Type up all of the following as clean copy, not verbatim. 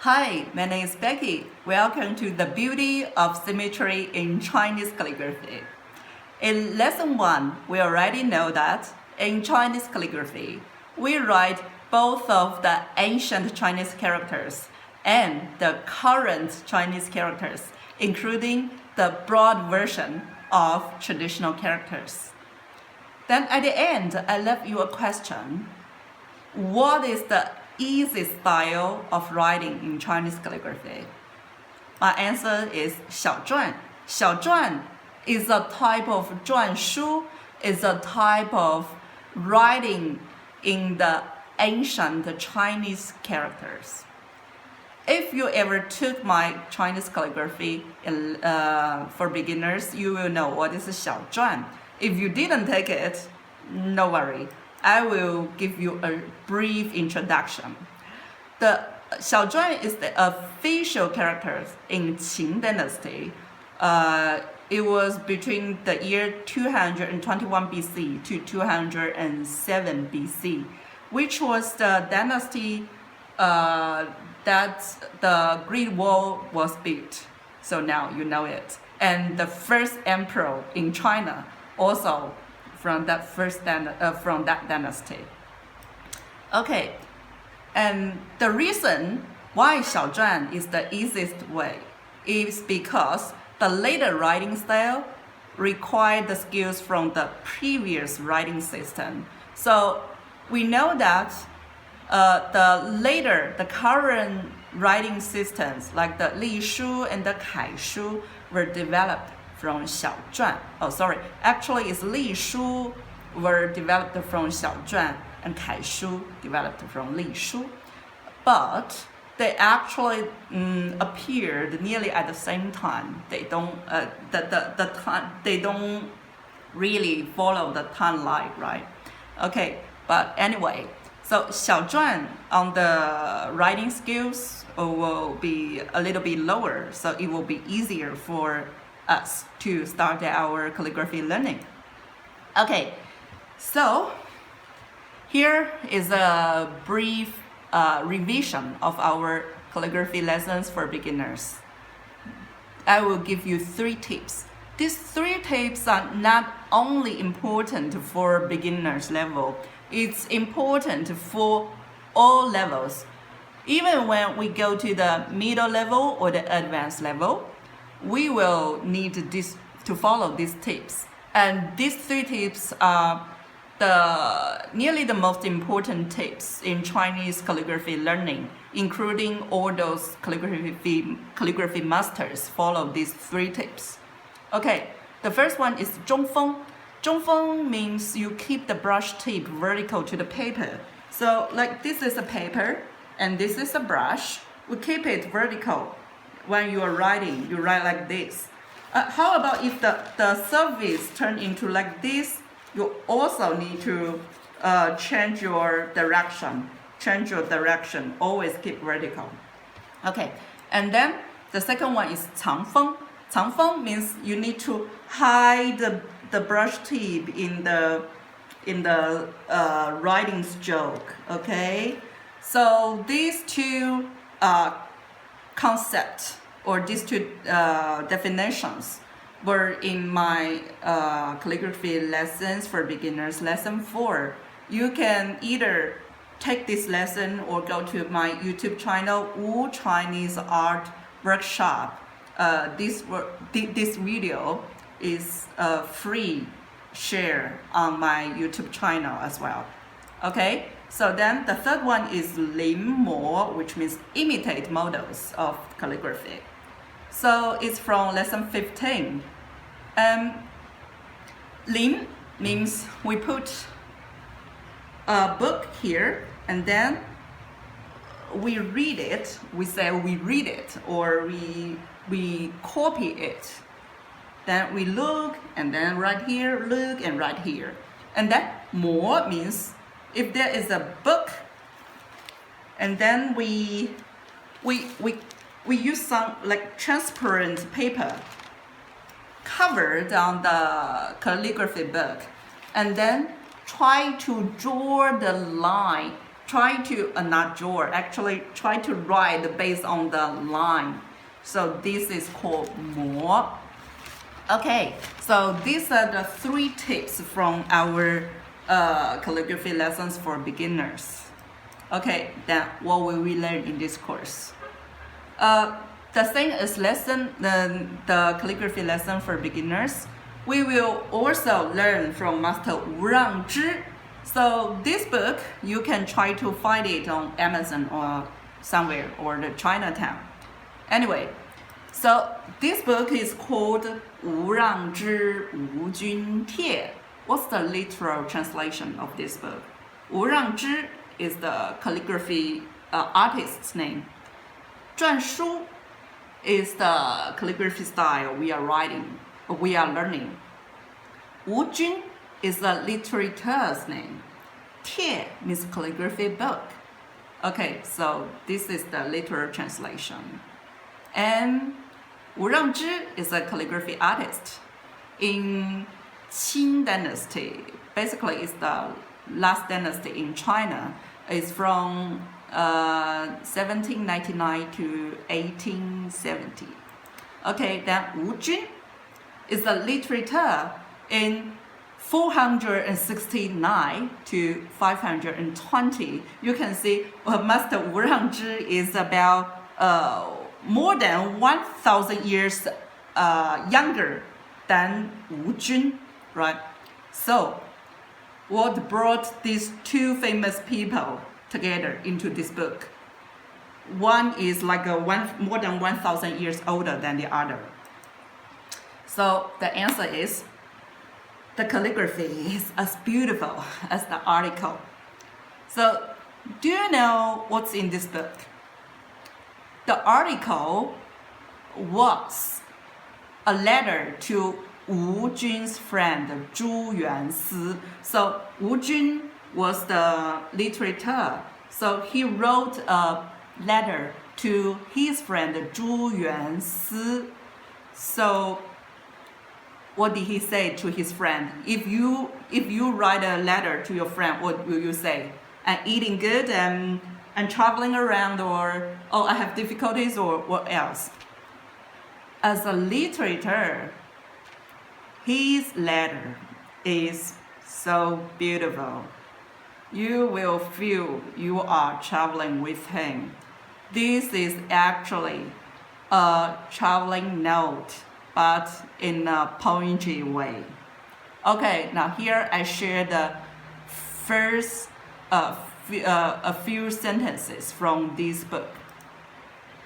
Hi, my name is Becky. Welcome to the beauty of symmetry in Chinese calligraphy. In lesson 1, we already know that in Chinese calligraphy, we write both of the ancient Chinese characters and the current Chinese characters, including the broad version of traditional characters. Then at the end, I left you a question. What is the easiest style of writing in Chinese calligraphy? My answer is Xiao Zhuan. Xiao Zhuan is a type of Zhuan Shu, is a type of writing in the ancient Chinese characters. If you ever took my Chinese calligraphy for beginners, you will know what is Xiao Zhuan. If you didn't take it, no worry. I will give you a brief introduction. The Xiao Zhuan is the official character in Qing dynasty. It was between the year 221 BC to 207 BC, which was the dynasty that the Great Wall was built. So now you know it. And the first emperor in China also from that dynasty. Okay, and the reason why Xiao Zhuan is the easiest way is because the later writing style required the skills from the previous writing system. So we know that the current writing systems like the Li Shu and the Kai Shu were developed from Xiao Zhuan. Oh, sorry. Actually, it's Li Shu were developed from Xiao Zhuan and Kai Shu developed from Li Shu. But they actually appeared nearly at the same time. They don't they don't really follow the timeline, right? Okay, but anyway, so Xiao Zhuan on the writing skills will be a little bit lower, so it will be easier for us to start our calligraphy learning. Okay, so here is a brief revision of our calligraphy lessons for beginners. I will give you 3 tips. These 3 tips are not only important for beginners level, it's important for all levels. Even when we go to the middle level or the advanced level, we will need to follow these tips. And these 3 tips are nearly the most important tips in Chinese calligraphy learning, including all those calligraphy masters follow these 3 tips. Okay, the first one is 中锋. 中锋 means you keep the brush tip vertical to the paper. So like this is a paper and this is a brush. We keep it vertical. When you are writing, you write like this. How about if the surface turn into like this? You also need to change your direction. Change your direction. Always keep vertical. Okay, and then the second one is 长锋. 长锋 means you need to hide the brush tip in the writing stroke. Okay, so these 2 concepts or these 2 definitions were in my calligraphy lessons for beginners, lesson 4. You can either take this lesson or go to my YouTube channel, Wu Chinese Art Workshop. This video is free share on my YouTube channel as well. Okay, so then the third one is 临摹, which means imitate models of calligraphy. So it's from lesson 15. 临 means we put a book here and then we read it. We say we read it or we copy it. Then we look and then right here, look and right here. And then 摹 means if there is a book and then we use some like transparent paper covered on the calligraphy book and then try to draw the line try to, not draw, actually try to write based on the line. So this is called 模. Okay, so these are the 3 tips from our calligraphy lessons for beginners. Okay, then what will we learn in this course? The thing is the calligraphy lesson for beginners, we will also learn from Master Wu Rangzhi. So this book, you can try to find it on Amazon or somewhere, or the Chinatown. Anyway, so this book is called Wu Rangzhi Wu Jun Tie. What's the literal translation of this book? Wu Rangzhi is the calligraphy artist's name. Zhuan Shu is the calligraphy style we are learning. Wu Jun is the literator's name. Tie means calligraphy book. Okay, so this is the literal translation. And Wu Rangzhi is a calligraphy artist in Qing dynasty. Basically, it's the last dynasty in China. It's from 1799 to 1870. Okay, then Wu Jun is the literator in 469 to 520. You can see Master Wu Rangzhi is about more than 1,000 years younger than Wu Jun, right? So, what brought these 2 famous people together into this book? One is like more than 1,000 years older than the other. So the answer is, the calligraphy is as beautiful as the article. So do you know what's in this book? The article was a letter to Wu Jun's friend Zhu Yuansi. So Wu Jun was the literator. So he wrote a letter to his friend Zhu Yuansi. So what did he say to his friend? If you write a letter to your friend, what will you say? I'm eating good and traveling around, or oh, I have difficulties, or what else? As a literator, his letter is so beautiful. You will feel you are traveling with him. This is actually a traveling note, but in a poetry way. Okay, now here I share the first a few sentences from this book.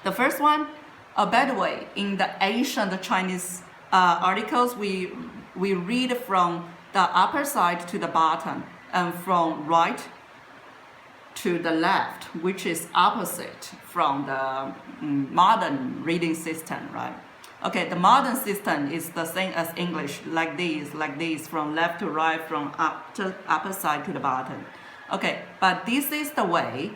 The first one, by the way, in the ancient Chinese articles, we read from the upper side to the bottom, and from right to the left, which is opposite from the modern reading system, right? Okay, the modern system is the same as English, like this, from left to right, from upper side to the bottom. Okay, but this is the way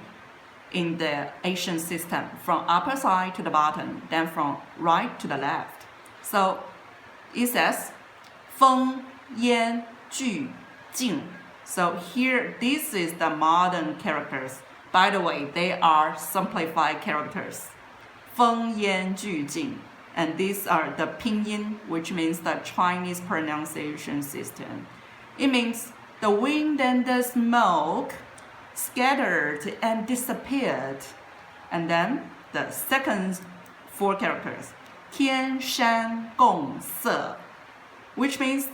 in the Asian system, from upper side to the bottom, then from right to the left. So it says, 风烟俱静. So here, this is the modern characters. By the way, they are simplified characters. 风烟俱静. And these are the pinyin, which means the Chinese pronunciation system. It means the wind and the smoke scattered and disappeared. And then the second 4 characters, 天山共色, which means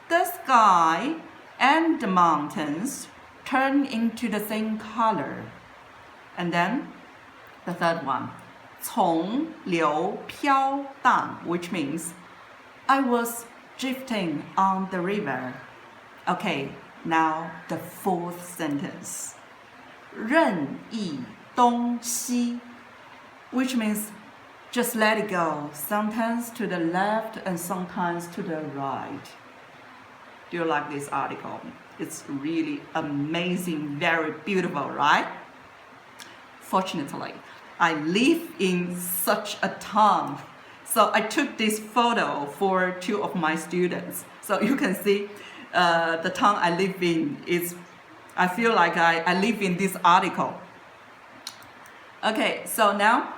the sky and the mountains turn into the same color. And then the third one, 从流飘荡, which means I was drifting on the river. Okay, now the 4th sentence, 任意东西, which means just let it go, sometimes to the left and sometimes to the right. Do you like this article? It's really amazing, very beautiful, right? Fortunately, I live in such a town. So I took this photo for 2 of my students. So you can see the town I live in is I feel like I live in this article. Okay, so now,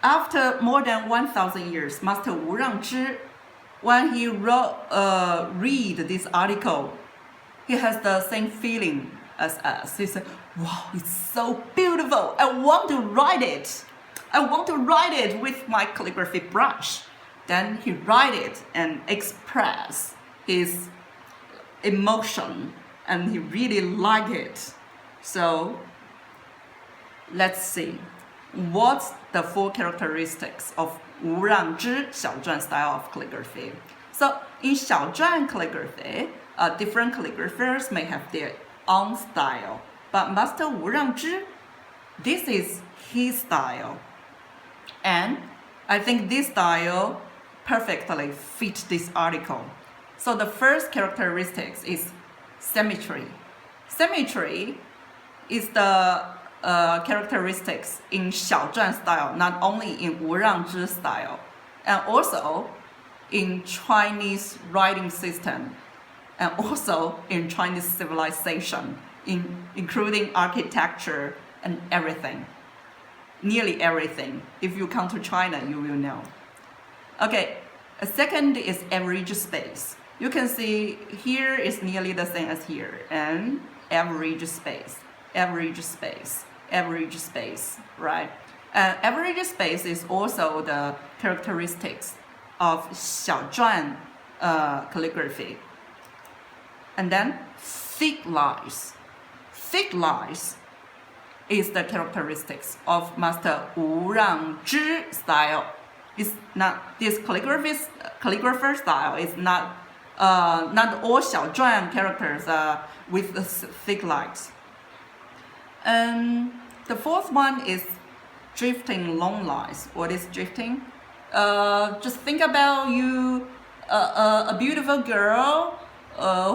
after more than 1,000 years, Master Wu Rangzhi, when he read this article, he has the same feeling as us. He said, wow, it's so beautiful. I want to write it. I want to write it with my calligraphy brush. Then he write it and express his emotion, and he really like it. So let's see what's the 4 characteristics of Wu Rangzhi Xiao style of calligraphy. So in Xiao calligraphy, different calligraphers may have their own style, but Master Wu Rangzhi, this is his style, and I think this style perfectly fit this article. So the first characteristics is symmetry. Symmetry is the characteristics in Xiao style, not only in Wu Rangzhi style, and also in Chinese writing system, and also in Chinese civilization, including architecture and everything, nearly everything. If you come to China, you will know. Okay, a second is average space. You can see here is nearly the same as here, and average space, average space, average space, right? Average space is also the characteristics of Xiao calligraphy. And then thick lines. Thick lines is the characteristics of Master Wu Rangzhi style. It's not this calligrapher style is not all Xiao characters with the thick lines. And the fourth one is drifting long lines. What is drifting? Just think about you, a beautiful girl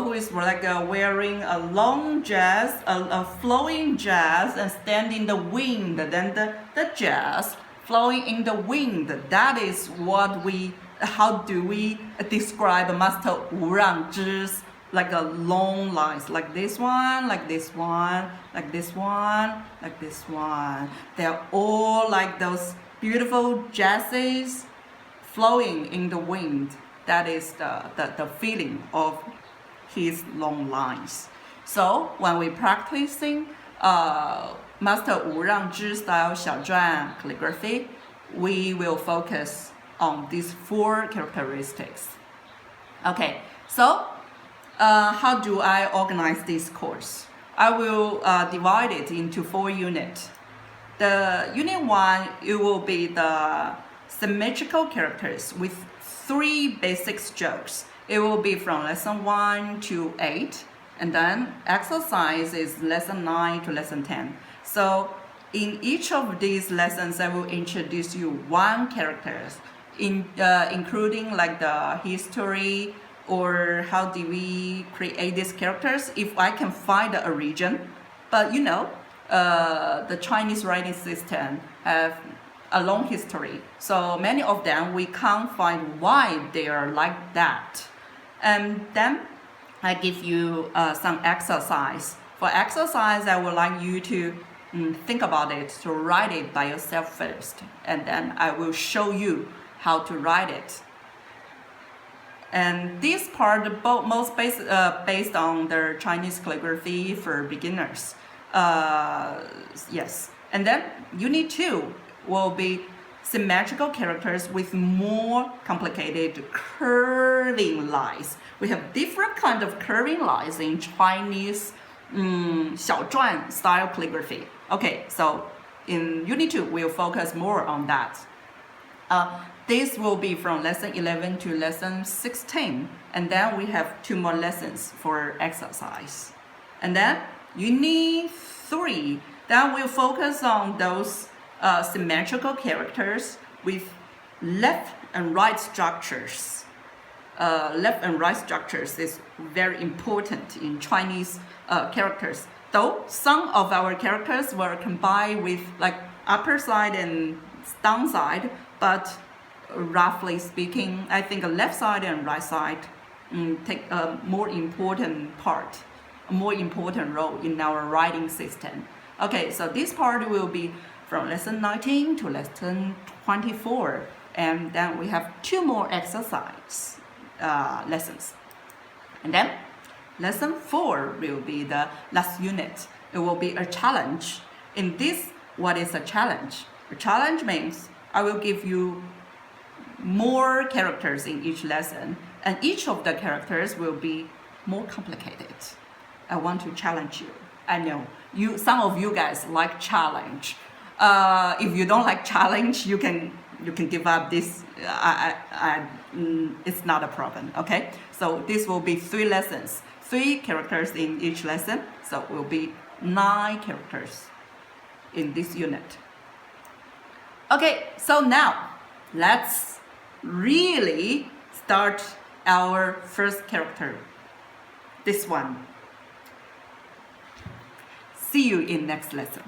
who is like wearing a long dress, a flowing dress, and stand in the wind. Then the dress flowing in the wind. That is what how do we describe Master Wu Rangzhi's like a long lines, like this one, like this one, like this one, like this one. They're all like those beautiful dresses flowing in the wind. That is the feeling of his long lines. So when we practicing Master Wu Rangzhi style Xiao calligraphy, we will focus on these 4 characteristics. Okay, so how do I organize this course? I will divide it into 4 units. The unit 1, it will be the symmetrical characters with 3 basic strokes. It will be from lesson 1 to 8, and then exercise is lesson 9 to lesson 10. So in each of these lessons, I will introduce you 1 character, including like the history or how do we create these characters if I can find the origin. But you know, the Chinese writing system have a long history, so many of them we can't find why they are like that. And then I give you some exercise. For exercise, I would like you to think about it, to write it by yourself first, and then I will show you how to write it. And this part most based on the Chinese calligraphy for beginners. Yes. And then unit 2 will be symmetrical characters with more complicated curving lines. We have different kind of curving lines in Chinese Xiao style calligraphy. Okay, so in unit 2 we'll focus more on that. This will be from lesson 11 to lesson 16, and then we have 2 more lessons for exercise. And then unit 3, then we'll focus on those symmetrical characters with left and right structures. Left and right structures is very important in Chinese characters. Though some of our characters were combined with like upper side and down side, but roughly speaking, I think left side and right side take a more important part a more important role in our writing system. Okay, so this part will be from lesson 19 to lesson 24, and then we have 2 more exercise lessons. And then lesson 4 will be the last unit. It will be a challenge. In this, what is a challenge? A challenge means I will give you more characters in each lesson, and each of the characters will be more complicated. I want to challenge you. I know some of you guys like challenge. If you don't like challenge, you can give up this. It's not a problem. Okay, so this will be 3 lessons, 3 characters in each lesson. So it will be 9 characters in this unit. Okay, so now let's really start our first character. This one. See you in next lesson.